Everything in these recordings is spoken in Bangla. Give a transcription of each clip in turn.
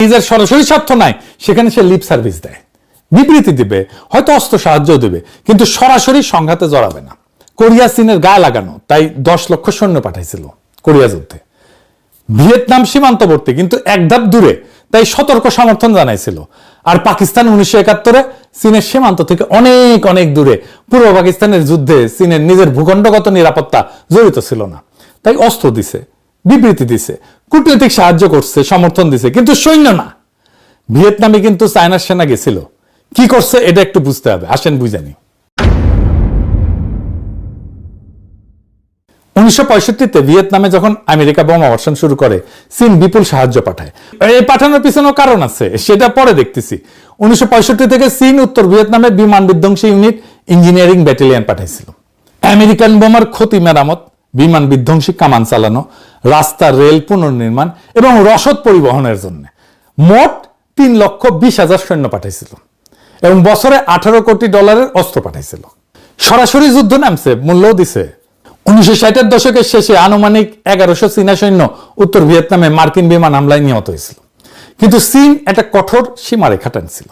নিজের সরাসরি স্বার্থ নাই, সেখানে সে লিপ সার্ভিস দেয়, বিবৃতি দিবে, হয়তো অস্ত্র সাহায্য দেবে, কিন্তু সরাসরি সংঘাতে জড়াবে না। কোরিয়া চীনের গায়ে লাগানো, তাই 10 লক্ষ সৈন্য পাঠাইছিল কোরিয়া যুদ্ধে। ভিয়েতনাম সীমান্তবর্তী কিন্তু এক ধাপ দূরে, তাই সতর্ক সমর্থন জানাইছিল। আর পাকিস্তান 1971-এ চীনের সীমান্ত থেকে অনেক অনেক দূরে, পূর্ব পাকিস্তানের যুদ্ধে চীনের নিজের ভূখণ্ডগত নিরাপত্তা জড়িত ছিল না, তাই অস্ত্র দিছে, বিবৃতি দিছে, কূটনৈতিক সাহায্য করছে, সমর্থন দিছে, কিন্তু সৈন্য না। ভিয়েতনামে কিন্তু চায়নার সেনা গেছিল, কি করছে এটা একটু বুঝতে হবে, আসেন বুঝানি। 1965-তে ভিয়েতনামে যখন আমেরিকা বোমা বর্ষণ শুরু করে, চীন বিপুল সাহায্য পাঠায়। এই পাঠানোর পিছনেও কারণ আছে, সেটা পরে দেখতেছি। 1965 থেকে চীন উত্তর ভিয়েতনামে বিমান বিধ্বংসী ইউনিট, ইঞ্জিনিয়ারিং ব্যাটালিয়ন পাঠাইছিল। আমেরিকান বোমার ক্ষতি মেরামত, বিমান বিধ্বংসী কামান চালানো, রাস্তা রেল পুনর্নির্মাণ এবং রসদ পরিবহনের জন্য মোট 3,20,000 সৈন্য পাঠাইছিল এবং বছরে $18 কোটি অস্ত্র পাঠাইছিল। সরাসরি যুদ্ধ নামছে, মূল্যও দিছে। 1960-এর দশকের শেষে আনুমানিক 1100 চীনা সৈন্য উত্তর ভিয়েতনামে মার্কিন বিমান হামলায় নিহত হয়েছিল। কিন্তু চীন একটা কঠোর সীমারেখা টানছিল।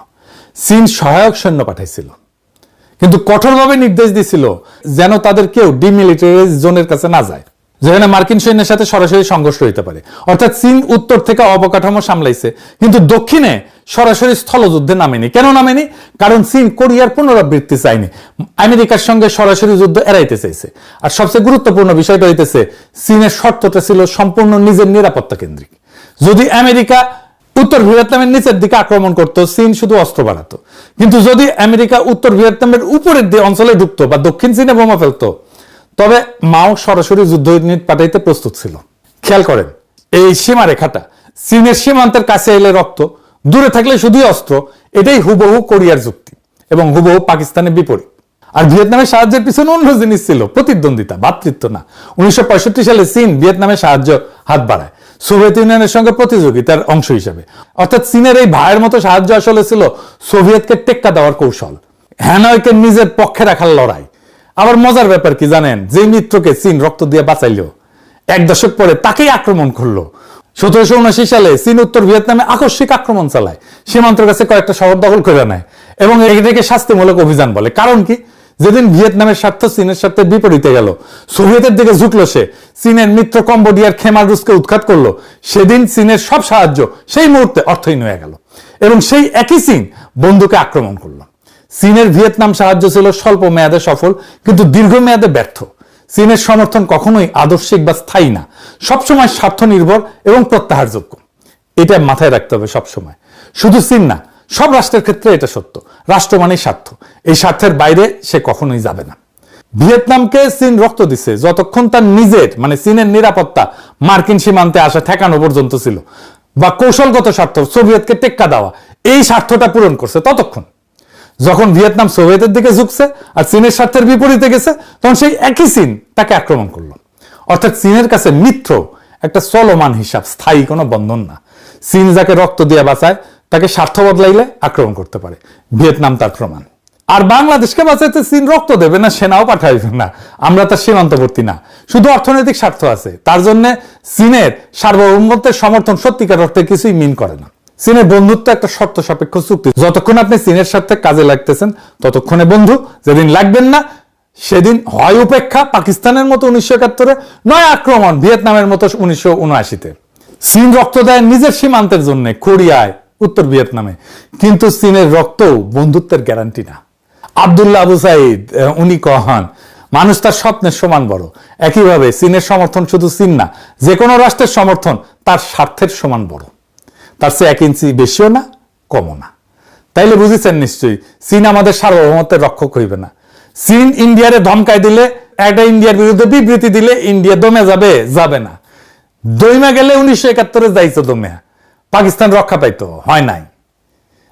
চীন সহায়ক সৈন্য পাঠাইছিল, কিন্তু কঠোরভাবে নির্দেশ দিছিল যেন তাদের কেউ ডিমিলিটারাইজ জোনের কাছে না যায়, যেখানে মার্কিন সৈন্যের সাথে সরাসরি সংঘর্ষ হইতে পারে। অর্থাৎ চীন উত্তর থেকে অবকাঠামো সামলাইছে, কিন্তু দক্ষিণে সরাসরি স্থলযুদ্ধে নামেনি। কেন নামেনি? কারণ চীন কোরিয়ার পুনরাবৃত্তি চায়নি, আমেরিকার সঙ্গে সরাসরি যুদ্ধ এড়াইতে চাইছে। আর সবচেয়ে গুরুত্বপূর্ণ বিষয়টা হইতেছে, চীনের শর্তটা ছিল সম্পূর্ণ নিজের নিরাপত্তা কেন্দ্রিক। যদি আমেরিকা উত্তর ভিয়েতনামের নিচের দিকে আক্রমণ করতো, চীন শুধু অস্ত্র বাড়াতো। কিন্তু যদি আমেরিকা উত্তর ভিয়েতনামের উপরের দিকে অঞ্চলে ঢুকতো বা দক্ষিণ চীনে বোমা ফেলতো, তবে মাও সরাসরি যুদ্ধ ইউনিট পাঠাইতে প্রস্তুত ছিল। খেয়াল করেন, এই সীমারেখাটা চীনের সীমান্তের কাছে এলে রক্ত, দূরে থাকলে শুধুই অস্ত্র, এটাই হুবহু কোরিয়ার যুক্তি এবং হুবহু পাকিস্তানের বিপরীত। আর ভিয়েতনামের সাহায্যের পিছনে অন্য জিনিস ছিল, প্রতিদ্বন্দ্বিতা, ভ্রাতৃত্ব না। 1965 সালে চীন ভিয়েতনামের সাহায্য হাত বাড়ায় সোভিয়েত ইউনিয়নের সঙ্গে প্রতিযোগিতার অংশ হিসেবে। অর্থাৎ চীনের এই ভাইয়ের মতো সাহায্য আসলে ছিল সোভিয়েতকে টেক্কা দেওয়ার কৌশল, হ্যানয়কে নিজের পক্ষে রাখার লড়াই। আবার মজার ব্যাপার কি জানেন? যে মিত্রকে চীন রক্ত দিয়ে বাঁচাইল, 1 দশক পরে তাকেই আক্রমণ করলো। 1779 সালে চীন উত্তর ভিয়েতনামে আকস্মিক আক্রমণ চালায়, সীমান্তের কাছে কয়েকটা শহর দখল করে নেয় এবং এটাকে শাস্তিমূলক অভিযান বলে। কারণ কি? যেদিন ভিয়েতনামের স্বার্থ চীনের স্বার্থের বিপরীতে গেল, সোভিয়েতের দিকে ঝুঁকলো সে, চীনের মিত্র কম্বোডিয়ার খেমার রুশকে উৎখাত করলো, সেদিন চীনের সব সাহায্য সেই মুহূর্তে অর্থহীন হয়ে গেল এবং সেই একই চীন বন্ধুকে আক্রমণ করলো। চীনের ভিয়েতনাম সাহায্য ছিল স্বল্প মেয়াদে সফল, কিন্তু দীর্ঘমেয়াদে ব্যর্থ। চীনের সমর্থন কখনোই আদর্শিক বা স্থায়ী না, সবসময় স্বার্থ নির্ভর এবং প্রত্যাহারযোগ্য। এটা মাথায় রাখতে হবে সবসময়। শুধু চীন না, সব রাষ্ট্রের ক্ষেত্রে এটা সত্য। রাষ্ট্র মানেই স্বার্থ, এই স্বার্থের বাইরে সে কখনোই যাবে না। ভিয়েতনামকে চীন রক্ত দিছে যতক্ষণ তার নিজের মানে চীনের নিরাপত্তা মার্কিন সীমান্তে আসা ঠেকানো পর্যন্ত ছিল, বা কৌশলগত স্বার্থ সোভিয়েতকে টেক্কা দেওয়া, এই স্বার্থটা পূরণ করছে ততক্ষণ। যখন ভিয়েতনাম সোভিয়েতের দিকে ঝুঁকছে আর চীনের স্বার্থের বিপরীতে গেছে, তখন সেই একই চীন তাকে আক্রমণ করলো। অর্থাৎ চীনের কাছে মিত্র একটা চলমান হিসাব, স্থায়ী কোনো বন্ধন না। চীন যাকে রক্ত দিয়ে বাঁচায় তাকে স্বার্থ বদলাইলে আক্রমণ করতে পারে, ভিয়েতনাম তার প্রমাণ। আর বাংলাদেশকে বাঁচাইতে চীন রক্ত দেবে না, সেনাও পাঠাইবে না, আমরা তার সীমান্তবর্তী না, শুধু অর্থনৈতিক স্বার্থ আছে। তার জন্য চীনের সার্বভৌমত্বের সমর্থন সত্যিকার অর্থে কিছুই মিন করে না। চীনের বন্ধুত্ব একটা শর্ত সাপেক্ষ চুক্তি, যতক্ষণ আপনি চীনের সাথে কাজে লাগতেছেন ততক্ষণে বন্ধু, যেদিন লাগবেন না সেদিন হয় উপেক্ষা পাকিস্তানের মতো 1971-এ, নয় আক্রমণ ভিয়েতনামের মতো 1979-তে। চীন রক্ত দেয় নিজের সীমান্তের জন্য, কোরিয়ায়, উত্তর ভিয়েতনামে, কিন্তু চীনের রক্তও বন্ধুত্বের গ্যারান্টি না। আব্দুল্লাহ আবু সাইদ উনি কহান, মানুষ তার স্বপ্নের সমান বড়। একইভাবে চীনের সমর্থন শুধু চীন না, যে কোনো রাষ্ট্রের সমর্থন তার স্বার্থের সমান বড়, তার চেয়ে 1 ইঞ্চি বেশিও না, কমও না। তাইলে বুঝেছেন নিশ্চয়ই, চীন আমাদের সার্বভৌমত্বের রক্ষক হইবে না। চীন ইন্ডিয়ারে ধমকাই দিলে, একটা ইন্ডিয়ার বিরুদ্ধে বিবৃতি দিলে ইন্ডিয়া দমে যাবে? যাবে না। দইমা গেলে 1971-এ যাইতো দমে, পাকিস্তান রক্ষা পাইতো, হয় নাই।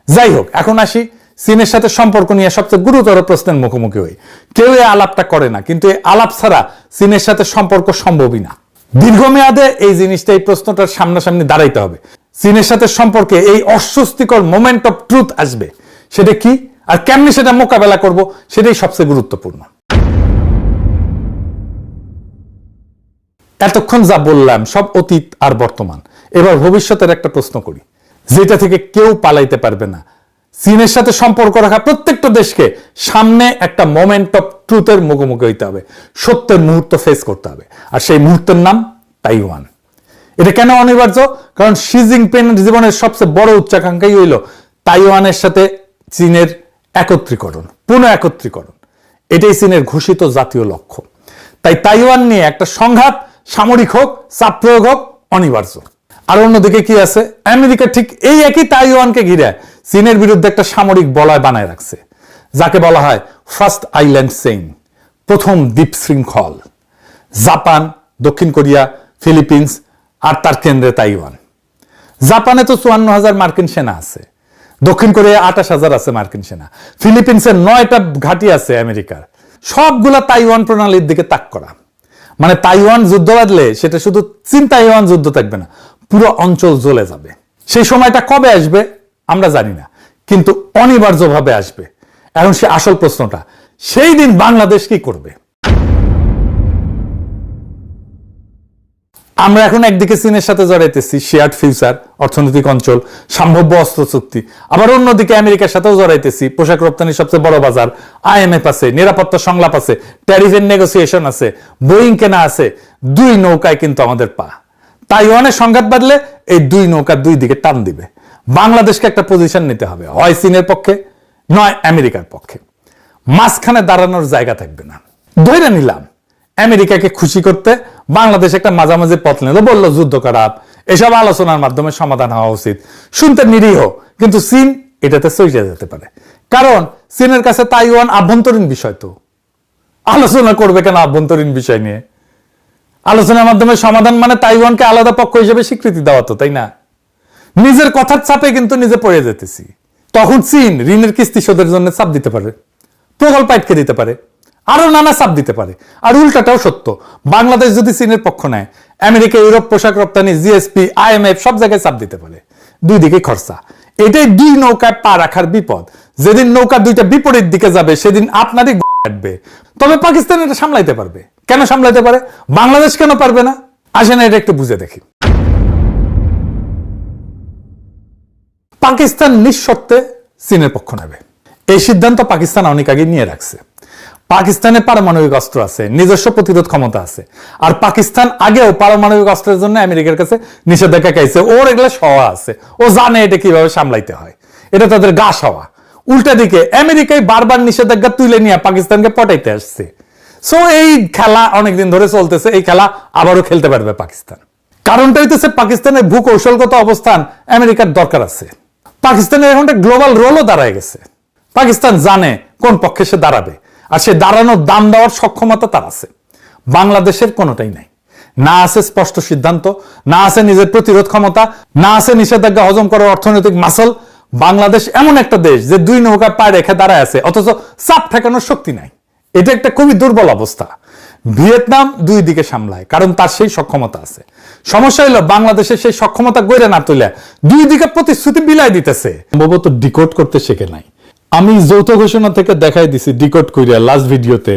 যাই হোক, এখন আসি চীনের সাথে সম্পর্ক নিয়ে সবচেয়ে গুরুতর প্রশ্নের মুখোমুখি হই। কেউ এই আলাপটা করে না, কিন্তু এই আলাপ ছাড়া চীনের সাথে সম্পর্ক সম্ভবই না। দীর্ঘমেয়াদে এই জিনিসটা, এই প্রশ্নটার সামনাসামনি দাঁড়াইতে হবে। চীনের সাথে সম্পর্কে এই অস্বস্তিকর মোমেন্ট অফ ট্রুথ আসবে, সেটা কি আর কেমনি সেটা মোকাবেলা করব, সেটাই সবচেয়ে গুরুত্বপূর্ণ। এতক্ষণ যা বললাম সব অতীত আর বর্তমান, এবার ভবিষ্যতের একটা প্রশ্ন করি। যেটা থেকে কেউ পালাইতে পারবে না। চীনের সাথে সম্পর্ক রাখা প্রত্যেকটা দেশকে সামনে একটা মোমেন্ট অফ ট্রুথের মুখোমুখি হইতে হবে, সত্যের মুহূর্ত ফেস করতে হবে, আর সেই মুহূর্তের নাম তাইওয়ান। এটা কেন অনিবার্য? কারণ শি জিনপিংয়ের জীবনের সবচেয়ে বড় উচ্চাকাঙ্ক্ষাই হইল তাইওয়ানের সাথে চীনের একত্রীকরণ, পুনঃ একত্রীকরণ। এটাই চীনের ঘোষিত জাতীয় লক্ষ্য। তাই তাইওয়ান নিয়ে একটা সংঘাত, সামরিক হোক, চাপ প্রয়োগ হোক, অনিবার্য। আর অন্যদিকে কি আছে? আমেরিকা ঠিক এই একই তাইওয়ানকে ঘিরে চীনের বিরুদ্ধে একটা সামরিক বলয় বানায় রাখছে, যাকে বলা হয় ফার্স্ট আইল্যান্ড চেইন, প্রথম দ্বীপ শৃঙ্খল। জাপান, দক্ষিণ কোরিয়া, ফিলিপিন্স আর তার কেন্দ্রে তাইওয়ান। জাপানে তো 54,000 মার্কিন সেনা আছে, দক্ষিণ কোরিয়া 28,000 আছে মার্কিন সেনা, ফিলিপিন্সের 9টা ঘাঁটি আছে আমেরিকার। সবগুলা তাইওয়ান প্রণালীর দিকে তাক করা। মানে তাইওয়ান যুদ্ধ বাঁধলে সেটা শুধু চীন তাইওয়ান যুদ্ধ থাকবে না, পুরো অঞ্চল জ্বলে যাবে। সেই সময়টা কবে আসবে আমরা জানি না, কিন্তু অনিবার্যভাবে আসবে। এখন সে আসল প্রশ্নটা, সেই দিন বাংলাদেশ কি করবে? আমরা এখন একদিকে চীনের সাথে জড়াইতেছি, শেয়ার্ড ফিউচার, অর্থনৈতিক অঞ্চল, সম্ভাব্য অস্ত্র চুক্তি। আবার অন্যদিকে আমেরিকার সাথেও জড়াইতেছি, পোশাক রপ্তানির সবচেয়ে বড় বাজার, IMF আছে, নিরাপত্তা সংলাপ আছে, ট্যারিফের নেগোসিয়েশন আছে, বোয়িং কেনা আছে। দুই নৌকায় কিন্তু আমাদের পা। তাইওয়ানের সংঘাত বাঁধলে এই দুই নৌকা দুই দিকে টান দিবে। বাংলাদেশকে একটা পজিশন নিতে হবে, হয় চীনের পক্ষে নয় আমেরিকার পক্ষে। মাঝখানে দাঁড়ানোর জায়গা থাকবে না। ধরে নিলাম আমেরিকাকে খুশি করতে বাংলাদেশ একটা মাঝামাঝি পথ নিল, বললো যুদ্ধ খারাপ, এসব আলোচনার মাধ্যমে সমাধান হওয়া উচিত। শুনতে নিরীহ, কিন্তু চীন এটাতে সইজে যেতে পারে, কারণ চীনের কাছে তাইওয়ান আভ্যন্তরীণ বিষয়। তো আলোচনা করবে কেন আভ্যন্তরীণ বিষয় নিয়ে? আলোচনার মাধ্যমে সমাধান মানে তাইওয়ানকে আলাদা পক্ষ হিসেবে স্বীকৃতি দেওয়া, তো তাই না? নিজের কথার চাপে কিন্তু নিজে পড়ে যেতেছি। তখন চীন ঋণের কিস্তি শোধের জন্য চাপ দিতে পারে, প্রকল্প আটকে দিতে পারে, আরো নানা চাপ দিতে পারে। আর উল্টাটাও সত্য, বাংলাদেশ যদি চীনের পক্ষ নেয়, আমেরিকা, ইউরোপ, পোশাক রপ্তানি, GSP, IMF সব জায়গায় চাপ দিতে পারে। দুই দিকে খরচা। এটাই দুই নৌকায় পা রাখার বিপদ। যেদিন নৌকা দুইটা বিপরীত দিকে যাবে সেদিন আপনারই কাটবে। তবে পাকিস্তান এটা সামলাইতে পারবে। কেন সামলাইতে পারে? বাংলাদেশ কেন পারবে না? আসেন এটা একটু বুঝে দেখি। পাকিস্তান নিঃশর্তে চীনের পক্ষ নেবে, এই সিদ্ধান্ত পাকিস্তান অনেক আগে নিয়ে রাখছে। পাকিস্তানে পারমাণবিক অস্ত্র আছে, নিজস্ব প্রতিরোধ ক্ষমতা আছে। আর পাকিস্তান আগেও পারমাণবিক অস্ত্রের জন্য আমেরিকার কাছে নিষেধাজ্ঞা খাইছে। ওর এগুলো সওয়া আছে, ও জানে এটা কিভাবে সামলাইতে হয়, এটা তাদের গা সওয়া। উল্টা দিকে আমেরিকায় বারবার নিষেধাজ্ঞা তুলে নিয়ে পাকিস্তানকে পটাইতে আসছে। সো এই খেলা অনেকদিন ধরে চলতেছে, এই খেলা আবারও খেলতে পারবে পাকিস্তান। কারণটা হইতেছে পাকিস্তানের ভূকৌশলগত অবস্থান আমেরিকার দরকার আছে। পাকিস্তানের এখন একটা গ্লোবাল রোলও দাঁড়ায় গেছে। পাকিস্তান জানে কোন পক্ষে সে দাঁড়াবে, আর সে দাঁড়ানোর দাম দেওয়ার সক্ষমতা তার আছে। বাংলাদেশের কোনোটাই নাই। না আছে স্পষ্ট সিদ্ধান্ত, না আছে নিজের প্রতিরোধ ক্ষমতা, না আছে নিষেধাজ্ঞা হজম করার অর্থনৈতিক মাসল। বাংলাদেশ এমন একটা দেশ যে দুই নৌকা পায়ে রেখে দাঁড়ায় আছে, অথচ চাপ ঠেকানোর শক্তি নাই। এটা একটা খুবই দুর্বল অবস্থা। ভিয়েতনাম দুই দিকে সামলায়, কারণ তার সেই সক্ষমতা আছে। সমস্যা হলো বাংলাদেশের সেই সক্ষমতা গড়ে না তুলে দুই দিকে প্রতিশ্রুতি বিলাই দিতেছে। সম্ভবত ডিকোড করতে শেখে নাই। আমি যৌথ ঘোষণা থেকে দেখাই দিছি ডিকোড করিয়া লাস্ট ভিডিওতে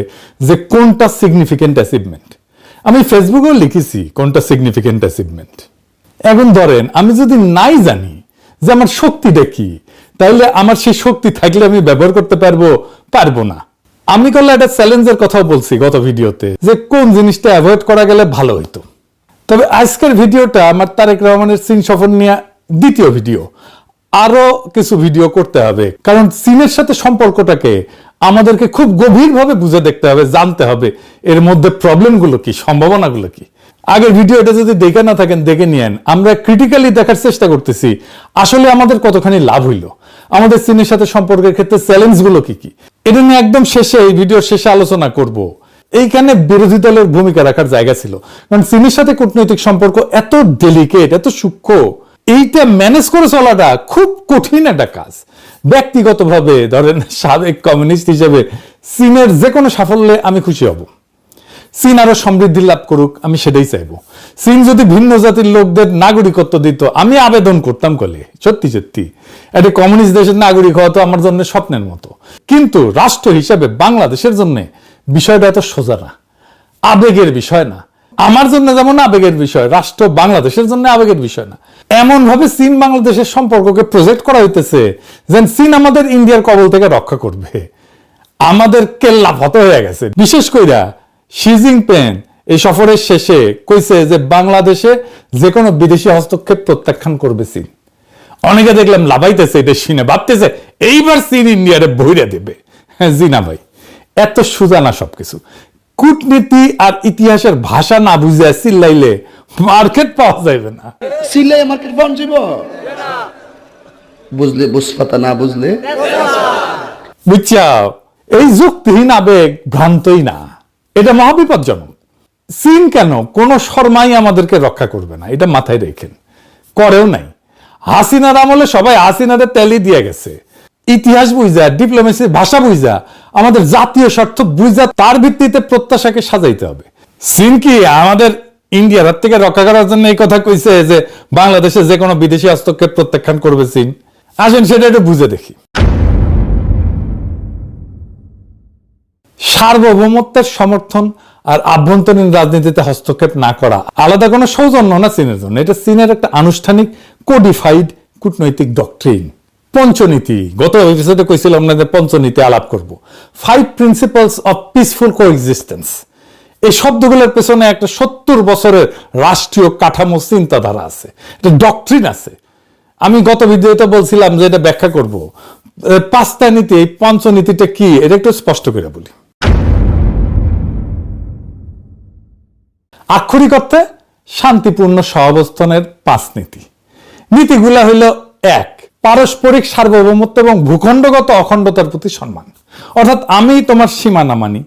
যে কোনটা সিগনিফিকেন্ট অ্যাচিভমেন্ট। আমি ফেসবুকেও লিখেছি কোনটা সিগনিফিকেন্ট অ্যাচিভমেন্ট। এখন ধরেন আমি যদি নাই জানি যে আমার শক্তিটা কি, তাহলে আমার সেই শক্তি থাকলে আমি ব্যবহার করতে পারবো না। আমি করলে একটা চ্যালেঞ্জের কথাও বলছি গত ভিডিওতে, যে কোন জিনিসটা অ্যাভয়েড করা গেলে ভালো হইতো। তবে আজকের ভিডিওটা আমার তারেক রহমানের চীন সফর নিয়ে দ্বিতীয় ভিডিও। আরো কিছু ভিডিও করতে হবে, কারণ চীনের সাথে সম্পর্কটাকে আমাদেরকে খুব গভীরভাবে বুঝে দেখতে হবে, জানতে হবে এর মধ্যে প্রবলেমগুলো কি, সম্ভাবনাগুলো কি। আগের ভিডিওটা যদি দেখে না থাকেন দেখে নিয়েন। আমরা ক্রিটিক্যালি দেখার চেষ্টা করতেছি আসলে আমাদের কতখানি লাভ হইল, আমাদের চীনের সাথে সম্পর্কের ক্ষেত্রে চ্যালেঞ্জগুলো কি কি। এটা নিয়ে একদম শেষে, এই ভিডিওর শেষে আলোচনা করব। এইখানে বিরোধী দলের ভূমিকা রাখার জায়গা ছিল, কারণ চীনের সাথে কূটনৈতিক সম্পর্ক এত ডেলিকেট, এত সূক্ষ্ম, এইটা ম্যানেজ করে চলাটা খুব কঠিন একটা কাজ। ব্যক্তিগতভাবে ধরেন সাবেক কমিউনিস্ট হিসেবে চীনের যে কোনো সাফল্যে আমি খুশি হব। চীন আরো সমৃদ্ধি লাভ করুক, আমি সেটাই চাইবো। চীন যদি ভিন্ন জাতির লোকদের নাগরিকত্ব দিত, আমি আবেদন করতাম। কলে সত্যি সত্যি একটা কমিউনিস্ট দেশের নাগরিক হওয়া তো আমার জন্য স্বপ্নের মতো। কিন্তু রাষ্ট্র হিসেবে বাংলাদেশের জন্য বিষয়টা এত সোজা না, আবেগের বিষয় না। আমার জন্য যেমন আবেগের বিষয়, রাষ্ট্র বাংলাদেশের জন্য আবেগের বিষয় না। এমন ভাবে চীন বাংলাদেশের সম্পর্ককে প্রজেক্ট করা হইতেছে যেন চীন আমাদের ইন্ডিয়ার কবল থেকে রক্ষা করবে। আমাদের কেল্লা ফত হয়ে গেছে। বিশেষ কইরা শি জিনপিং এই সফরের শেষে কইছে যে বাংলাদেশে যে কোনো বিদেশি হস্তক্ষেপ প্রত্যাখ্যান করবে চীন। অনেকে দেখলাম লাভাইতেছে এটা শুনে, ভাবতেছে এইবার চীন ইন্ডিয়ারে বইরা দেবে। হ্যাঁ জি না ভাই, এত সোজা না সবকিছু। কূটনীতি আর ইতিহাসের ভাষা না বুঝে চিল্লাইলে মার্কেট পাওয়া যাবে না। চিল্লাই মার্কেট পাওয়া যাব, বুঝলে বুঝপাতা, না বুঝলে বুঝছাও। এই যুক্তিহীন আবেগ ভ্রান্তই না, এটা মহাবিপজ্জনক। চীন কেন কোন শর্মাই আমাদেরকে রক্ষা করবে না, এটা মাথায় রেখেন। করেও নাই। হাসিনার আমলে সবাই হাসিনাদের তেলি দিয়ে গেছে। ইতিহাস বুঝা, ডিপ্লোমেসির ভাষা বুঝা, আমাদের জাতীয় স্বার্থ বুঝা, তার ভিত্তিতে প্রত্যাশাকে সাজাইতে হবে। চীন কি আমাদের ইন্ডিয়ার হাত থেকে রক্ষা করার জন্য এই কথা কইছে যে বাংলাদেশে যে কোনো বিদেশি হস্তক্ষেপ প্রত্যাখ্যান করবে চীন? আসেন সেটা একটু বুঝে দেখি। সার্বভৌমত্বের সমর্থন আর আভ্যন্তরীণ রাজনীতিতে হস্তক্ষেপ না করা আলাদা কোনো সৌজন্য না চীনের জন্য। এটা চীনের একটা আনুষ্ঠানিক কোডিফাইড কূটনৈতিক ডক্ট্রিন। পঞ্চনীতি, গত এপিসোডে কইছিলাম না যে পঞ্চনীতি আলাপ করব। 5 প্রিন্সিপালস অফ পিসফুল কোএক্সিস্টেন্স। এই শব্দগুলোর পেছনে একটা 70 বছরের রাষ্ট্রীয় কাঠামো চিন্তাধারা আছে, একটা ডক্ট্রিন আছে। আমি গত ভিডিওতে বলছিলাম যে এটা ব্যাখ্যা করব। 5টা নীতি, এই পঞ্চনীতিটা কি এটা একটু স্পষ্ট করে বলি। আক্ষরিক অর্থে শান্তিপূর্ণ সহাবস্থানের 5 নীতি। নীতিগুলা হইল: 1, পারস্পরিক সার্বভৌমত্ব এবং ভূখণ্ডগত অখণ্ডতার প্রতি সম্মান। অর্থাৎ আমি তোমার সীমানা মানি,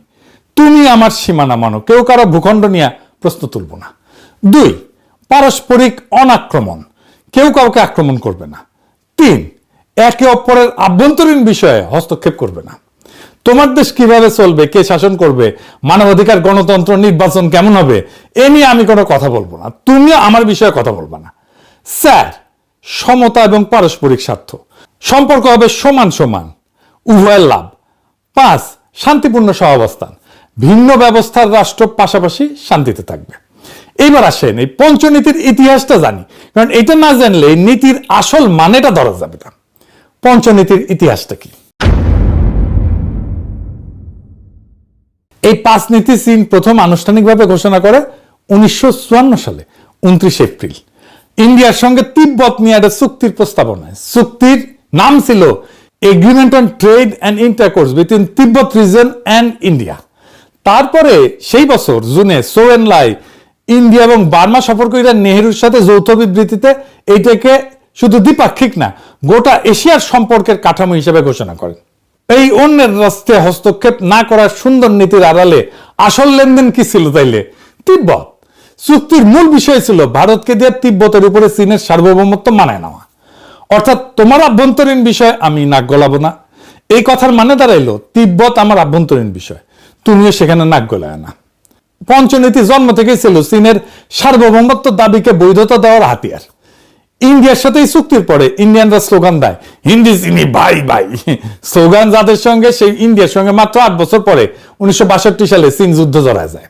তুমি আমার সীমানা মানো, কেউ কারো ভূখণ্ড নিয়ে প্রশ্ন তুলব না। 2, পারস্পরিক অনাক্রমণ, কেউ কাউকে আক্রমণ করবে না। 3, একে অপরের আভ্যন্তরীণ বিষয়ে হস্তক্ষেপ করবে না। তোমার দেশ কিভাবে চলবে, কে শাসন করবে, মানবাধিকার, গণতন্ত্র, নির্বাচন কেমন হবে, এ নিয়ে আমি কোনো কথা বলবো না, তুমিও আমার বিষয়ে কথা বলবা না। 4, সমতা এবং পারস্পরিক স্বার্থ, সম্পর্ক হবে সমান সমান, উভয়ের লাভ। 5, শান্তিপূর্ণ সহাবস্থান, ভিন্ন ব্যবস্থার রাষ্ট্র পাশাপাশি শান্তিতে থাকবে। এইবার আসেন এই পঞ্চনীতির ইতিহাসটা জানি, কারণ এটা না জানলে এই নীতির আসল মানেটা ধরা যাবে না। পঞ্চনীতির ইতিহাসটা কি? এই 5 নীতি চীন প্রথম আনুষ্ঠানিকভাবে ঘোষণা করে 1954 সালে 29 এপ্রিল ইন্ডিয়ার সঙ্গে তিব্বত নিয়ে একটা চুক্তির প্রস্তাবনায়। চুক্তির নাম ছিল agreement on trade and intercourse between Tibet reason and India. তারপরে সেই বছর জুনে চৌ এন লাই ইন্ডিয়া এবং বার্মা সফর করে নেহেরুর সাথে যৌথ বিবৃতিতে এইটাকে শুধু দ্বিপাক্ষিক না, গোটা এশিয়ার সম্পর্কের কাঠামো হিসেবে ঘোষণা করেন। এই অন্যের রাষ্ট্রে হস্তক্ষেপ না করার সুন্দর নীতির আড়ালে আসল লেনদেন কি ছিল তাইলে? তিব্বত। চুক্তির মূল বিষয় ছিল ভারতকে দিয়ে তিব্বতের উপরে চীনের সার্বভৌমত্ব মানায় নেওয়া। অর্থাৎ তোমার আভ্যন্তরীণ বিষয় আমি নাক গলাবো না। এই কথার মানে দাঁড়াইলো তিব্বত আমার আভ্যন্তরীণ বিষয়, তুমিও সেখানে নাক গলায় না। পঞ্চনীতি জন্ম থেকেই ছিল চীনের সার্বভৌমত্ব দাবিকে বৈধতা দেওয়ার হাতিয়ার। ইন্ডিয়ার সাথে এই চুক্তির পরে ইন্ডিয়ানরা স্লোগান দেয় হিন্দি চিনি ভাই ভাই। স্লোগান যাদের সঙ্গে সেই ইন্ডিয়ার সঙ্গে মাত্র 8 বছর পরে 1962 সালে চীন যুদ্ধ জড়ায় যায়।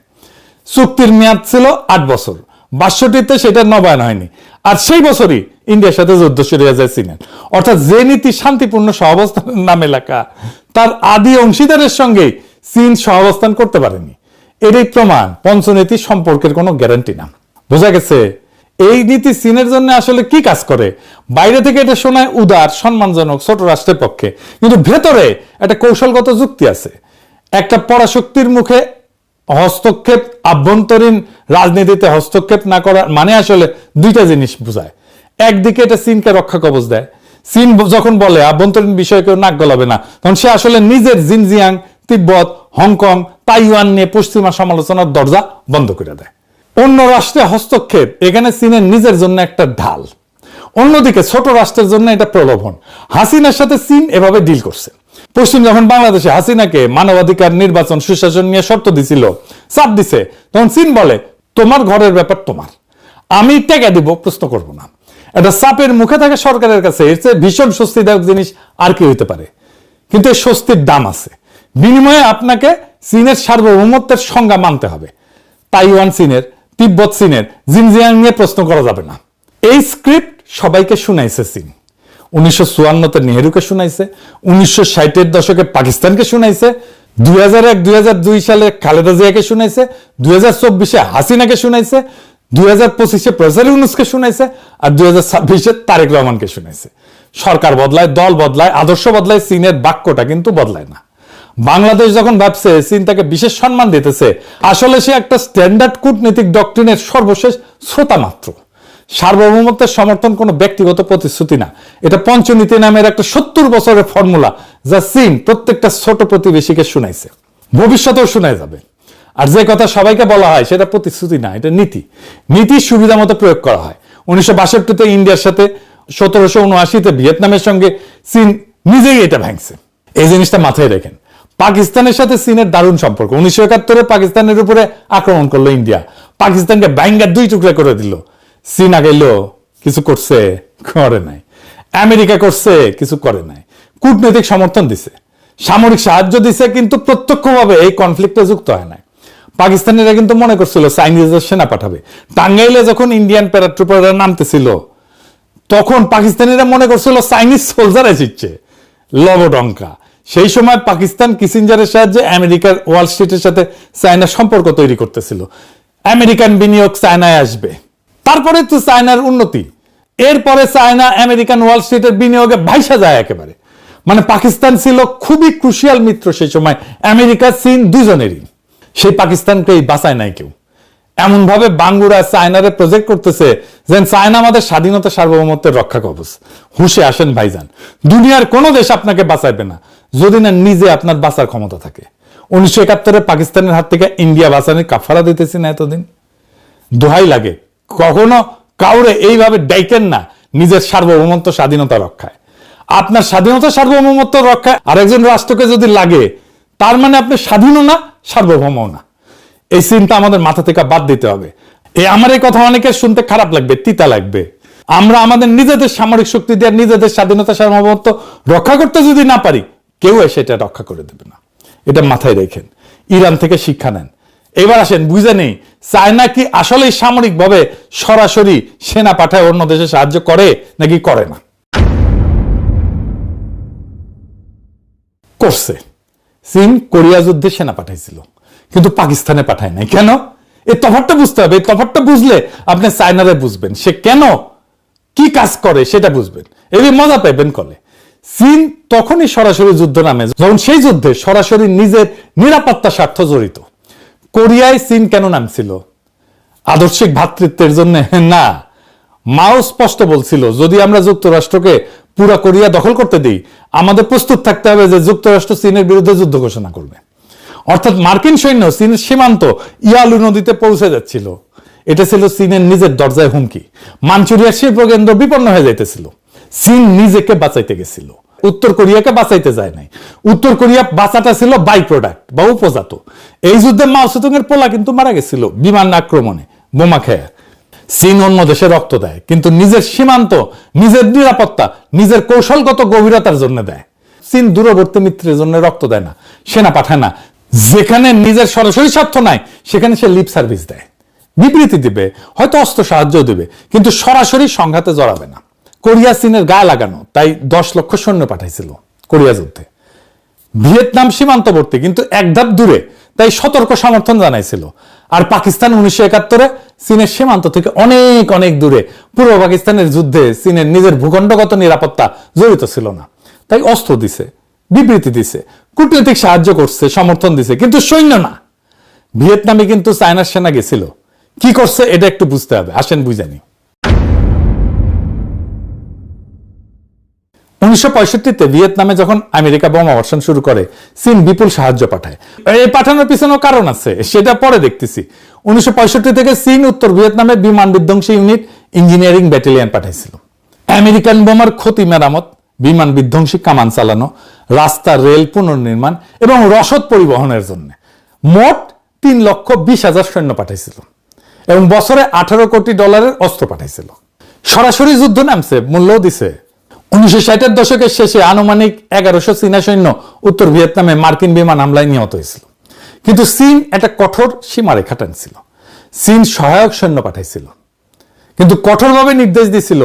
চুক্তির মেয়াদ ছিল 8 বছর, 62তে সেটা নবায়ন হয়নি, আর সেই বছরই ইন্ডিয়ার সাথে যুদ্ধ শুরু হয়ে যায় চীনের। অর্থাৎ যে নীতি শান্তিপূর্ণ সহাবস্থানের নামে লেখা, তার আদি অংশীদারের সঙ্গে চীন সহাবস্থান করতে পারেনি। এরই প্রমাণ পঞ্চনীতি সম্পর্কের কোনো গ্যারান্টি না। বোঝা গেছে এই নীতি চীনের জন্য আসলে কি কাজ করে? বাইরে থেকে এটা শোনায় উদার, সম্মানজনক, ছোট রাষ্ট্রের পক্ষে, কিন্তু ভেতরে একটা কৌশলগত যুক্তি আছে। একটা পরাশক্তির মুখে হস্তক্ষেপ, আভ্যন্তরীণ রাজনীতিতে হস্তক্ষেপ না করা মানে আসলে দুইটা জিনিস বোঝায়। একদিকে এটা চীনকে রক্ষা কবচ দেয়। চীন যখন বলে আভ্যন্তরীণ বিষয়ে কেউ নাক গলাবে না, তখন সে আসলে নিজের জিনজিয়াং, তিব্বত, হংকং, তাইওয়ান নিয়ে পশ্চিমা সমালোচনার দরজা বন্ধ করে দেয়। অন্য রাষ্ট্রে হস্তক্ষেপ এখানে চীনের নিজের জন্য একটা ঢাল, অন্যদিকে ছোট রাষ্ট্রের জন্য এটা প্রলোভন। হাসিনার সাথে চীন এভাবে ডিল করছে। পশ্চিম যখন বাংলাদেশে হাসিনাকে মানবাধিকার, নির্বাচন, সুশাসন নিয়ে শর্ত দিছিল, চাপ দিছে, তখন চীন বলে তোমার ঘরের ব্যাপার তোমার, আমি টাকা দিব, প্রশ্ন করব না। এটা চাপের মুখে থাকে সরকারের কাছে, এর চেয়ে ভীষণ স্বস্তিদায়ক জিনিস আর কি হইতে পারে? কিন্তু এই স্বস্তির দাম আছে। বিনিময়ে আপনাকে চীনের সার্বভৌমত্বের সংজ্ঞা মানতে হবে। তাইওয়ান চীনের, তিব্বত চীনের জিনজিয়াং নিয়ে প্রশ্ন করা যাবে না। এই স্ক্রিপ্ট সবাইকে শুনাইছে চীন। 1954-তে নেহেরুকে শুনাইছে, 1960-এর দশকে পাকিস্তানকে শুনাইছে, 2001-2002 সালে খালেদা জিয়াকে শুনাইছে, 2024-এ হাসিনাকে শুনাইছে, 2025-এ প্রফেসর ইউনূসকে শুনাইছে, আর 2026-এ তারেক রহমানকে শুনাইছে। সরকার বদলায়, দল বদলায়, আদর্শ বদলায়, চীনের বাক্যটা কিন্তু বদলায় না। বাংলাদেশ যখন ভাবছে চীন তাকে বিশেষ সম্মান দিতেছে, আসলে সে একটা স্ট্যান্ডার্ড কূটনৈতিক ডক্ট্রিনের সর্বশেষ শ্রোতা মাত্র। সার্বভৌমত্বের সমর্থন কোনো ব্যক্তিগত প্রতিশ্রুতি না, এটা পঞ্চনীতি নামের একটা 70 বছরের ফর্মুলা, যা চীন প্রত্যেকটা ছোট প্রতিবেশীকে শুনাইছে, ভবিষ্যতেও শোনায় যাবে। আর যে কথা সবাইকে বলা হয় সেটা প্রতিশ্রুতি না, এটা নীতি। নীতি সুবিধা মতো প্রয়োগ করা হয়। 1962-তে ইন্ডিয়ার সাথে, 1779-তে ভিয়েতনামের সঙ্গে চীন নিজেই এটা ভাঙছে। এই জিনিসটা মাথায় রেখেন। পাকিস্তানের সাথে চীনের দারুণ সম্পর্ক। 1971-এ পাকিস্তানের উপরে আক্রমণ করলো ইন্ডিয়া, পাকিস্তানকে ব্যাঙ্গার 2 টুকরা করে দিল। চীন আগাইলো, কিছু করছে? করে নাই। আমেরিকা করছে? কিছু করে নাই। কূটনৈতিক সমর্থন দিছে, সামরিক সাহায্য দিছে, কিন্তু প্রত্যক্ষভাবে এই কনফ্লিক্টে যুক্ত হয় নাই। পাকিস্তানিরা কিন্তু মনে করছিল চাইনিজদের সেনা পাঠাবে। টাঙ্গাইলে যখন ইন্ডিয়ান প্যারাট্রুপাররা নামতেছিল, তখন পাকিস্তানিরা মনে করছিল চাইনিজ সোলজার এসেছে, লবডঙ্কা। সেই সময় পাকিস্তান কিসিঞ্জারের সাহায্যে আমেরিকার ওয়াল স্ট্রিটের সাথে চায়নার সম্পর্ক তৈরি করতেছিল। আমেরিকান বিনিয়োগ চায়নায় আসবে, তারপরে তো চায়নার উন্নতি। এরপরে চায়না আমেরিকান ওয়াল স্ট্রিটের বিনিয়োগে ভাইসা যায় একেবারে। মানে পাকিস্তান ছিল খুবই ক্রুশিয়াল মিত্র সেই সময়, আমেরিকা চীন দুজনেরই। সেই পাকিস্তানকেই বাঁচায় নাই কেউ। এমন ভাবে বাঙ্গুরা চায়নারে প্রজেক্ট করতেছে যেন চায়না আমাদের স্বাধীনতা সার্বভৌমত্বের রক্ষা কবচ। হুঁশে আসেন ভাইজান, দুনিয়ার কোনো দেশ আপনাকে বাঁচাইবে না যদি না নিজে আপনার বাঁচার ক্ষমতা থাকে। 1971-এ পাকিস্তানের হাত থেকে ইন্ডিয়া বাঁচানোর কাফারা দিতেছি না এতদিন। দোহাই লাগে, কখনো কাউরে এইভাবে ডাইকেন না নিজের সার্বভৌমত্ব স্বাধীনতা রক্ষায়। আপনার স্বাধীনতা সার্বভৌমত্ব রক্ষায় আরেকজন রাষ্ট্রকে যদি লাগে, তার মানে আপনি স্বাধীনও না, সার্বভৌমও না। এই চিন্তা আমাদের মাথা থেকে বাদ দিতে হবে। আমার এই কথা অনেকের শুনতে খারাপ লাগবে, তিতা লাগবে। আমরা আমাদের নিজেদের সামরিক শক্তি দিয়ে নিজেদের স্বাধীনতা সার্বভৌমত্ব রক্ষা করতে যদি না পারি, কেউ এসে এটা রক্ষা করে দেবে না। এটা মাথায় রেখেন, ইরান থেকে শিক্ষা নেন। এবার আসেন, বুঝে নেই চায়না কি আসলেই সামরিকভাবে সরাসরি সেনা পাঠায় অন্য দেশে সাহায্য করে নাকি করে না। করছে। চীন কোরিয়া যুদ্ধে সেনা পাঠাইছিল, কিন্তু পাকিস্তানে পাঠায় নাই। কেন? এই তফাৎটা বুঝতে হবে। এই তফাৎটা বুঝলে আপনি চায়নারে বুঝবেন, সে কেন কি কাজ করে সেটা বুঝবেন, এই মজা পাইবেন কলে। চীন তখনই সরাসরি যুদ্ধ নামে যখন সেই যুদ্ধে সরাসরি নিজের নিরাপত্তা স্বার্থ জড়িত। কোরিয়ায় চীন কেন নামছিল? আদর্শিক ভ্রাতৃত্বের জন্য না। মাও স্পষ্ট বলছিল, যদি আমরা যুক্তরাষ্ট্রকে পুরা কোরিয়া দখল করতে দিই, আমাদের প্রস্তুত থাকতে হবে যে যুক্তরাষ্ট্র চীনের বিরুদ্ধে যুদ্ধ ঘোষণা করবে। অর্থাৎ মার্কিন সৈন্য চীনের সীমান্ত ইয়ালু নদীতে পৌঁছে যাচ্ছিল। এটা ছিল চীনের নিজের দরজায় হুমকি। মাঞ্চুরিয়ার শিল্প কেন্দ্র বিপন্ন হয়ে যাইতেছিল। চীন নিজেকে বাঁচাইতে গেছিল, উত্তর কোরিয়াকে বাঁচাইতে যায় নাই। উত্তর কোরিয়া বাঁচাটা ছিল বাই প্রোডাক্ট বা উপজাত। এই যুদ্ধে মাও সেতুং এর পোলা কিন্তু মারা গেছিল বিমান আক্রমণে, বোমা খেয়ে। চীন অন্য দেশে রক্ত দেয়, কিন্তু নিজের সীমান্ত, নিজের নিরাপত্তা, নিজের কৌশলগত গভীরতার জন্য দেয়। চীন দূরবর্তী মিত্রের জন্য রক্ত দেয় না, সেনা পাঠায় না। যেখানে নিজের সরাসরি স্বার্থ নাই সেখানে সে লিপ সার্ভিস দেয়, বিবৃতি দিবে, হয়তো অস্ত্র সাহায্য দিবে, কিন্তু সরাসরি সংঘাতে জড়াবে না। কোরিয়া চীনের গায়ে লাগানো, তাই 10 লক্ষ সৈন্য পাঠাইছিল কোরিয়া যুদ্ধে। ভিয়েতনাম সীমান্তবর্তী, কিন্তু এক ধাপ দূরে, তাই সতর্ক সমর্থন জানাইছিল। আর পাকিস্তান 1971-এ চীনের সীমান্ত থেকে অনেক অনেক দূরে, পূর্ব পাকিস্তানের যুদ্ধে চীনের নিজের ভূখণ্ডগত নিরাপত্তা জড়িত ছিল না, তাই অস্ত্র দিছে, বিবৃতি দিছে, কূটনৈতিক সাহায্য করছে, সমর্থন দিছে, কিন্তু সৈন্য না। ভিয়েতনামে কিন্তু চায়নার সেনা গেছিল, কি করছে এটা একটু বুঝতে হবে। আসেন বুঝানি। 1965-তে ভিয়েতনামে যখন আমেরিকা বোমা বর্ষণ শুরু করে, চীন বিপুল সাহায্য পাঠায়। এই পাঠানোর পিছনেও কারণ আছে, সেটা পরে দেখতেছি। 1965 থেকে চীন উত্তর ভিয়েতনামে বিমান বিধ্বংসী ইউনিট, ইঞ্জিনিয়ারিং ব্যাটালিয়ন পাঠাইছিল। আমেরিকান বোমার ক্ষতি মেরামত, বিমান বিধ্বংসী কামান চালানো, রাস্তা রেল পুনর্নির্মাণ এবং রসদ পরিবহনের জন্য মোট 3,20,000 সৈন্য পাঠাইছিল এবং বছরে $18 কোটি অস্ত্র পাঠাইছিল। সরাসরি যুদ্ধ নামছে, মূল্যও দিছে। 1960-এর দশকের শেষে আনুমানিক 1100 চীনা সৈন্য উত্তর ভিয়েতনামে মার্কিন বিমান হামলায় নিহত হয়েছিল। কিন্তু চীন একটা কঠোর সীমারেখা টানছিল। চীন সহায়ক সৈন্য পাঠাইছিল, কিন্তু কঠোরভাবে নির্দেশ দিছিল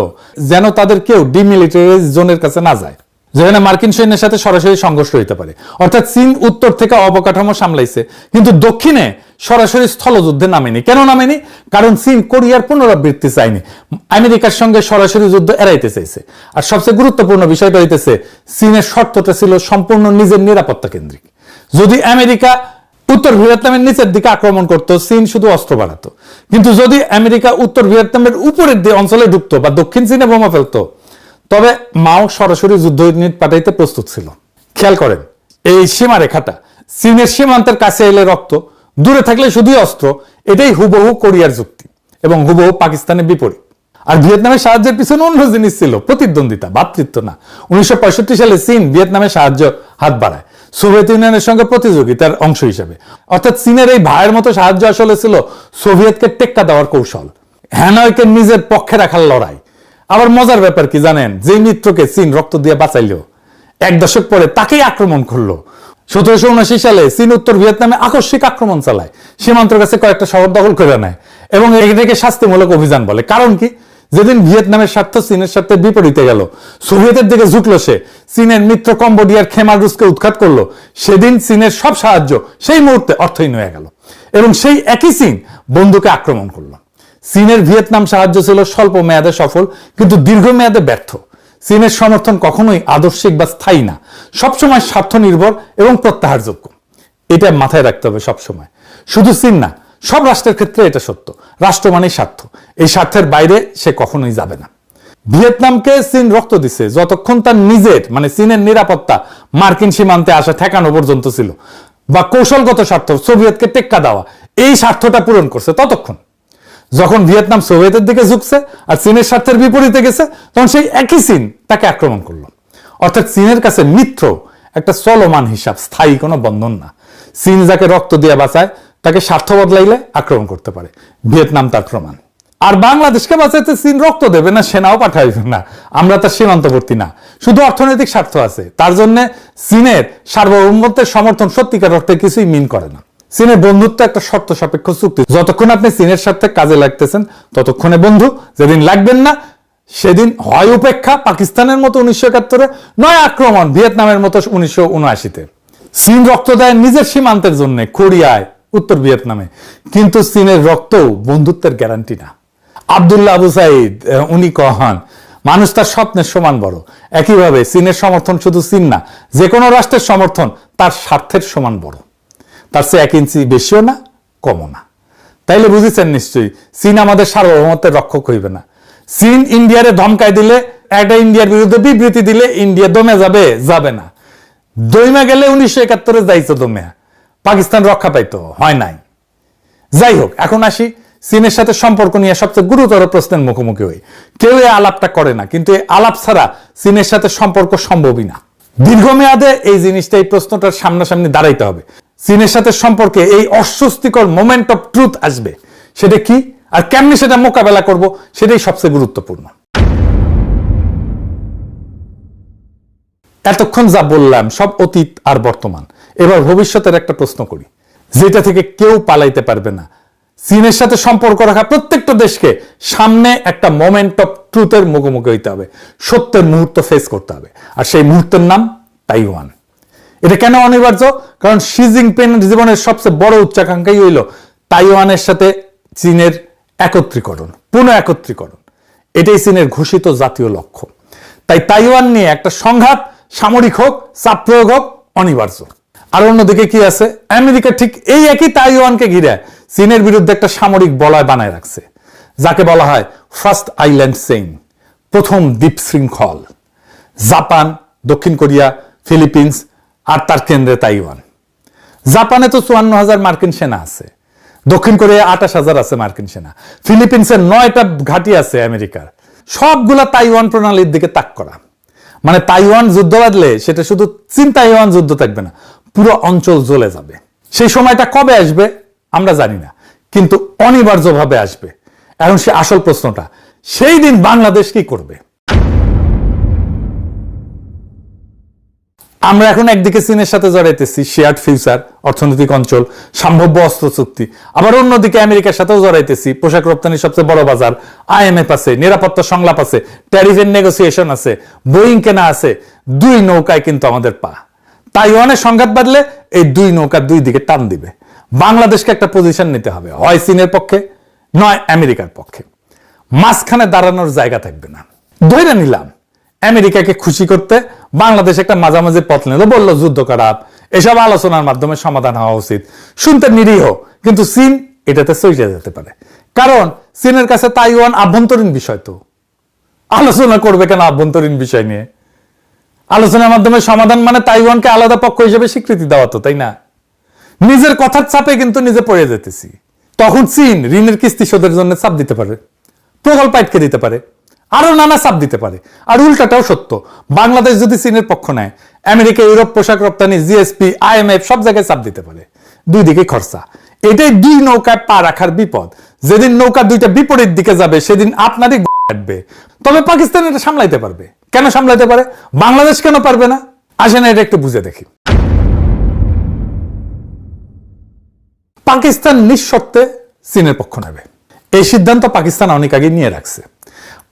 যেন তাদের কেউ ডিমিলিটারাইজ জোনের কাছে না যায়, যেখানে মার্কিন সৈন্যের সাথে সরাসরি সংঘর্ষ হইতে পারে। অর্থাৎ চীন উত্তর থেকে অবকাঠামো সামলাইছে, কিন্তু দক্ষিণে সরাসরি স্থলযুদ্ধে নামেনি। কেন নামেনি? কারণ চীন কোরিয়ার পুনরাবৃত্তি চায়নি, আমেরিকার সঙ্গে সরাসরি যুদ্ধ এড়াইতে চাইছে। আর সবচেয়ে গুরুত্বপূর্ণ বিষয়টা হইতেছে, চীনের শর্তটা ছিল সম্পূর্ণ নিজের নিরাপত্তা কেন্দ্রিক। যদি আমেরিকা উত্তর ভিয়েতনামের নিচের দিকে আক্রমণ করত, চীন শুধু অস্ত্র বাড়াতো। কিন্তু যদি আমেরিকা উত্তর ভিয়েতনামের উপরের দিকে অঞ্চলে ঢুকতো বা দক্ষিণ চীনে বোমা ফেলতো, তবে মাও সরাসরি যুদ্ধ ইউনিট পাঠাইতে প্রস্তুত ছিল। খেয়াল করেন, এই সীমারেখাটা চীনের সীমান্তের কাছে এলে রক্ত, দূরে থাকলে শুধুই অস্ত্র। এটাই হুবহু কোরিয়ার যুক্তি এবং হুবহু পাকিস্তানের বিপরীত। আর ভিয়েতনামের সাহায্যের পিছনে অন্য জিনিস ছিল, প্রতিদ্বন্দ্বিতা, ভ্রাতৃত্ব না। 1965 সালে চীন ভিয়েতনামের সাহায্য হাত বাড়ায় সোভিয়েত ইউনিয়নের সঙ্গে প্রতিযোগিতার অংশ হিসেবে। অর্থাৎ চীনের এই ভাইয়ের মতো সাহায্য আসলে ছিল সোভিয়েতকে টেক্কা দেওয়ার কৌশল, হ্যানয়কে নিজের পক্ষে রাখার লড়াই। আবার মজার ব্যাপার কি জানেন? যে মিত্রকে চীন রক্ত দিয়ে বাঁচাইলো, এক দশক পরে তাকেই আক্রমণ করলো। 1779 সালে চীন উত্তর ভিয়েতনামে আকস্মিক আক্রমণ চালায়, সীমান্তের কাছে কয়েকটা শহর দখল করে নেয় এবং এটাকে শাস্তিমূলক অভিযান বলে। কারণ কি? যেদিন ভিয়েতনামের স্বার্থ চীনের স্বার্থে বিপরীতে গেল, সোভিয়েতের দিকে ঝুঁকলো সে, চীনের মিত্র কম্বোডিয়ার খেমার রুশকে উৎখাত করলো, সেদিন চীনের সব সাহায্য সেই মুহূর্তে অর্থহীন হয়ে গেল এবং সেই একই চীন বন্ধুকে আক্রমণ করলো। চীনের ভিয়েতনাম সাহায্য ছিল স্বল্প মেয়াদে সফল, কিন্তু দীর্ঘমেয়াদে ব্যর্থ। চীনের সমর্থন কখনোই আদর্শিক বা স্থায়ী না, সবসময় স্বার্থ নির্ভর এবং প্রত্যাহারযোগ্য। এটা মাথায় রাখতে হবে সবসময়। শুধু চীন না, সব রাষ্ট্রের ক্ষেত্রে এটা সত্য। রাষ্ট্র মানেই স্বার্থ, এই স্বার্থের বাইরে সে কখনোই যাবে না। ভিয়েতনামকে চীন রক্ত দিছে যতক্ষণ তার নিজের মানে চীনের নিরাপত্তা মার্কিন সীমান্তে আসা ঠেকানো পর্যন্ত ছিল, বা কৌশলগত স্বার্থ সোভিয়েতকে টেক্কা দেওয়া, এই স্বার্থটা পূরণ করছে ততক্ষণ। যখন ভিয়েতনাম সোভিয়েতের দিকে ঝুঁকছে আর চীনের স্বার্থের বিপরীতে গেছে, তখন সেই একই চীন তাকে আক্রমণ করলো। অর্থাৎ চীনের কাছে মিত্র একটা চলমান হিসাব, স্থায়ী কোনো বন্ধন না। চীন যাকে রক্ত দিয়ে বাঁচায় তাকে স্বার্থ বদলাইলে আক্রমণ করতে পারে, ভিয়েতনাম তার প্রমাণ। আর বাংলাদেশকে বাঁচাইতে চীন রক্ত দেবে না, সেনাও পাঠাইবে না, আমরা তার সীমান্তবর্তী না। শুধু অর্থনৈতিক স্বার্থ আছে, তার জন্য চীনের সার্বভৌমত্বের সমর্থন সত্যিকার অর্থে কিছুই মিন করে না। চীনের বন্ধুত্ব একটা শর্ত সাপেক্ষ চুক্তি, যতক্ষণ আপনি চীনের স্বার্থে কাজে লাগতেছেন ততক্ষণে বন্ধু, যেদিন লাগবেন না সেদিন হয় উপেক্ষা, পাকিস্তানের মতো 1971-এ, নয় আক্রমণ ভিয়েতনামের মতো 1979-তে। চীন রক্ত দেয় নিজের সীমান্তের জন্য, কোরিয়ায়, উত্তর ভিয়েতনামে, কিন্তু চীনের রক্ত বন্ধুত্বের গ্যারান্টি না। আব্দুল্লাহ আবু সাইদ উনি কহান, মানুষ তার স্বপ্নের সমান বড়। একইভাবে চীনের সমর্থন শুধু চীন না, যে কোনো রাষ্ট্রের সমর্থন তার স্বার্থের সমান বড়, তার চেয়ে 1 ইঞ্চি বেশিও না, কমও না। তাইলে বুঝেছেন নিশ্চয়ই, চীন আমাদের সার্বভৌমত্বের রক্ষক হইবে না। চীন ইন্ডিয়ারে ধমকায় দিলে, একটা ইন্ডিয়ার বিরুদ্ধে বিবৃতি দিলে ইন্ডিয়া দমে যাবে? যাবে না। দমে গেলে 1971-এ যাইতো দমে, পাকিস্তান রক্ষা পাইতো, হয় নাই। যাই হোক, এখন আসি চীনের সাথে সম্পর্ক নিয়ে সবচেয়ে গুরুতর প্রশ্নের মুখোমুখি হই। কেউ এই আলাপটা করে না, কিন্তু এই আলাপ ছাড়া চীনের সাথে সম্পর্ক সম্ভবই না। দীর্ঘমেয়াদে এই জিনিসটা, এই প্রশ্নটার সামনাসামনি দাঁড়াইতে হবে। চীনের সাথে সম্পর্কে এই অস্বস্তিকর মোমেন্ট অফ ট্রুথ আসবে, সেটা কি আর কেমনি সেটা মোকাবেলা করব, সেটাই সবচেয়ে গুরুত্বপূর্ণ। এতক্ষণ যা বললাম সব অতীত আর বর্তমান। এবার ভবিষ্যতের একটা প্রশ্ন করি, যেটা থেকে কেউ পালাইতে পারবে না। চীনের সাথে সম্পর্ক রাখা প্রত্যেকটা দেশকে সামনে একটা মোমেন্ট অফ ট্রুথের মুখোমুখি হইতে হবে, সত্যের মুহূর্ত ফেস করতে হবে। আর সেই মুহূর্তের নাম তাইওয়ান। এটা কেন অনিবার্য? কারণ শি জিনপিংয়ের জীবনের সবচেয়ে বড় উচ্চাকাঙ্ক্ষাই হইল তাইওয়ানের সাথে চীনের একত্রীকরণ, পুনঃ একত্রীকরণ। এটাই চীনের ঘোষিত জাতীয় লক্ষ্য। তাই তাইওয়ান নিয়ে একটা সংঘাত, সামরিক হোক, চাপ প্রয়োগ হোক, অনিবার্য। আর অন্যদিকে কি আছে? আমেরিকা ঠিক এই একই তাইওয়ানকে ঘিরে চীনের বিরুদ্ধে একটা সামরিক বলয় বানায় রাখছে, যাকে বলা হয় ফার্স্ট আইল্যান্ড চেইন, প্রথম দ্বীপ শৃঙ্খল। জাপান, দক্ষিণ কোরিয়া, ফিলিপিন্স আর তার কেন্দ্রে তাইওয়ান। জাপানে তো 54,000 মার্কিন সেনা আছে, দক্ষিণ কোরিয়া 28,000 আছে মার্কিন সেনা, ফিলিপিন্সের 9টা ঘাঁটি আছে আমেরিকার। সবগুলা তাইওয়ান প্রণালীর দিকে তাক করা। মানে তাইওয়ান যুদ্ধ বাঁধলে সেটা শুধু চীন তাইওয়ান যুদ্ধ থাকবে না, পুরো অঞ্চল জ্বলে যাবে। সেই সময়টা কবে আসবে আমরা জানি না, কিন্তু অনিবার্যভাবে আসবে। এখন সে আসল প্রশ্নটা, সেই দিন বাংলাদেশ কি করবে? আমরা এখন একদিকে চীনের সাথে জড়াইতেছি শেয়ার্ড ফিউচার, অর্থনৈতিক অঞ্চল, সম্ভাব্য অস্ত্র চুক্তি, আবার অন্যদিকে আমেরিকার সাথেও জড়াইতেছি, পোশাক রপ্তানির সবচেয়ে বড় বাজার, IMF আছে, নিরাপত্তা সংলাপ আছে, ট্যারিফের নেগোসিয়েশন আছে, বোয়িং কেনা আছে। দুই নৌকায় কিন্তু আমাদের পা। তাইওয়ানের সংঘাত বাঁধলে এই দুই নৌকা দুই দিকে টান দিবে। বাংলাদেশকে একটা পজিশন নিতে হবে, হয় চীনের পক্ষে নয় আমেরিকার পক্ষে। মাঝখানে দাঁড়ানোর জায়গা থাকবে না। ধরে নিলাম আমেরিকাকে খুশি করতে বাংলাদেশ একটা মাঝামাঝি পথ নিল, বললো যুদ্ধ করা, এসব আলোচনার মাধ্যমে সমাধান হওয়া উচিত। শুনতে নিরীহ, কিন্তু চীন এটাতে চলে যেতে পারে, কারণ চীনের কাছে তাইওয়ান আভ্যন্তরীণ বিষয়। তো আলোচনা করবে কেন আভ্যন্তরীণ বিষয় নিয়ে? আলোচনার মাধ্যমে সমাধান মানে তাইওয়ানকে আলাদা পক্ষ হিসেবে স্বীকৃতি দেওয়া, তো তাই না? নিজের কথার চাপে কিন্তু নিজে পড়ে যেতেছি। তখন চীন ঋণের কিস্তি শোধের জন্য চাপ দিতে পারে, প্রকল্প আটকে দিতে পারে, আরো নানা চাপ দিতে পারে। আর উল্টাটাও সত্য, বাংলাদেশ যদি চীনের পক্ষ নেয়, আমেরিকা, ইউরোপ, পোশাক রপ্তানি, GSP, IMF সব জায়গায় চাপ দিতে পারে। দুই দিকে খরচা। এটাই দুই নৌকায় পা রাখার বিপদ। যেদিন নৌকা দুইটা বিপরীত দিকে যাবে সেদিন আপনারই কাটবে। তবে পাকিস্তান এটা সামলাইতে পারবে। কেন সামলাইতে পারে, বাংলাদেশ কেন পারবে না? আসেন এটা একটু বুঝে দেখি। পাকিস্তান নিঃশর্তে চীনের পক্ষ নেবে, এই সিদ্ধান্ত পাকিস্তান অনেক আগে নিয়ে রাখছে।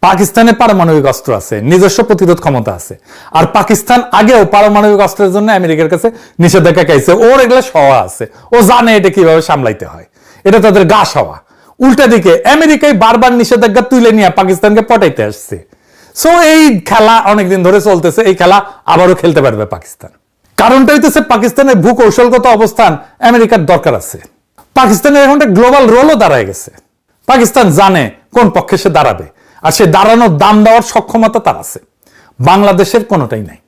পাকিস্তানের পারমাণবিক অস্ত্র আছে, নিজস্ব প্রতিরোধ ক্ষমতা আছে। আর পাকিস্তান আগেও পারমাণবিক অস্ত্রের জন্য আমেরিকার কাছে নিষেধাজ্ঞা খাইছে। ওর এগুলো সওয়া আছে, ও জানে এটা কিভাবে সামলাইতে হয়, এটা তাদের গা সওয়া। উল্টা দিকে আমেরিকায় বারবার নিষেধাজ্ঞা তুলে নিয়ে পাকিস্তানকে পটাইতে আসছে। সো এই খেলা অনেকদিন ধরে চলতেছে, এই খেলা আবারও খেলতে পারবে পাকিস্তান। কারণটা হইতেছে পাকিস্তানের ভূকৌশলগত অবস্থান আমেরিকার দরকার আছে। পাকিস্তানের এখন একটা গ্লোবাল রোলও দাঁড়ায় গেছে। পাকিস্তান জানে কোন পক্ষে সে দাঁড়াবে, আর সে দাঁড়ানোর দাম দেওয়ার সক্ষমতা তার আছে। বাংলাদেশের কোনোটাই নাই।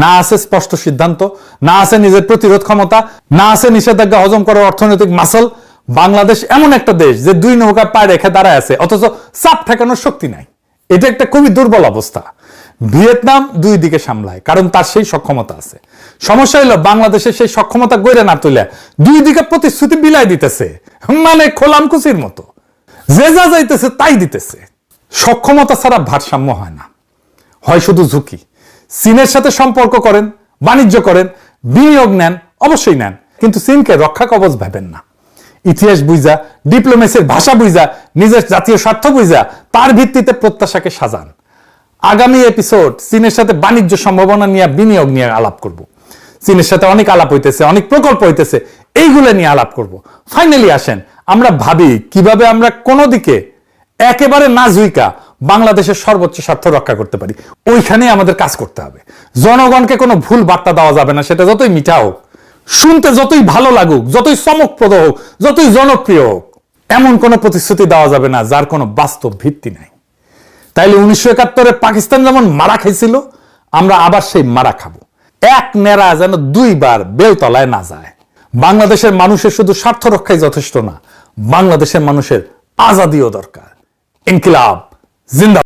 না আছে স্পষ্ট সিদ্ধান্ত, না আছে নিজের প্রতিরোধ ক্ষমতা, না আছে নিষেধাজ্ঞা হজম করার অর্থনৈতিক মাসল। বাংলাদেশ এমন একটা দেশ যে দুই নৌকায় পায়ে রেখে দাঁড়ায় আছে, অথচ চাপ ঠেকানোর শক্তি নাই। এটা একটা খুবই দুর্বল অবস্থা। ভিয়েতনাম দুই দিকে সামলায়, কারণ তার সেই সক্ষমতা আছে। সমস্যা হলো বাংলাদেশের সেই সক্ষমতা গড়ে না তুলে দুই দিকে প্রতিশ্রুতি বিলাই দিতেছে, মানে খোলামকুচির মতো যে যা যাইতেছে তাই দিতেছে। সক্ষমতা ছাড়া ভারসাম্য হয় না, হয় শুধু ঝুঁকি। চীনের সাথে সম্পর্ক করেন, বাণিজ্য করেন, বিনিয়োগ নেন, অবশ্যই নেন, কিন্তু চীনকে রক্ষা কবচ ভাবেন না। ইতিহাস বুঝা, ডিপ্লোমেসির ভাষা বুঝা, নিজের জাতীয় স্বার্থ বুঝা তার ভিত্তিতে প্রত্যাশাকে সাজান। আগামী এপিসোড চীনের সাথে বাণিজ্য সম্ভাবনা নিয়ে, বিনিয়োগ নিয়ে আলাপ করব। চীনের সাথে অনেক আলাপ হইতেছে, অনেক প্রকল্প হইতেছে, এইগুলো নিয়ে আলাপ করব। ফাইনালি আসেন আমরা ভাবি কিভাবে আমরা কোনো দিকে একেবারে না ঝুইকা বাংলাদেশের সর্বোচ্চ স্বার্থ রক্ষা করতে পারি। ওইখানে আমাদের কাজ করতে হবে। জনগণকে কোনো ভুল বার্তা দেওয়া যাবে না, সেটা যতই মিঠা হোক, শুনতে যতই ভালো লাগুক, যতই চমকপ্রদ হোক, যতই জনপ্রিয় হোক, এমন কোনো প্রতিশ্রুতি দেওয়া যাবে না যার কোনো বাস্তব ভিত্তি নাই। তাইলে 1971-এ পাকিস্তান যেমন মারা খাইছিল, আমরা আবার সেই মারা খাবো। এক নেড়া যেন দুইবার বেলতলায় না যায়। বাংলাদেশের মানুষের শুধু স্বার্থ রক্ষাই যথেষ্ট না, বাংলাদেশের মানুষের আজাদিও দরকার। ইনকিলাব জিন্দাবাদ।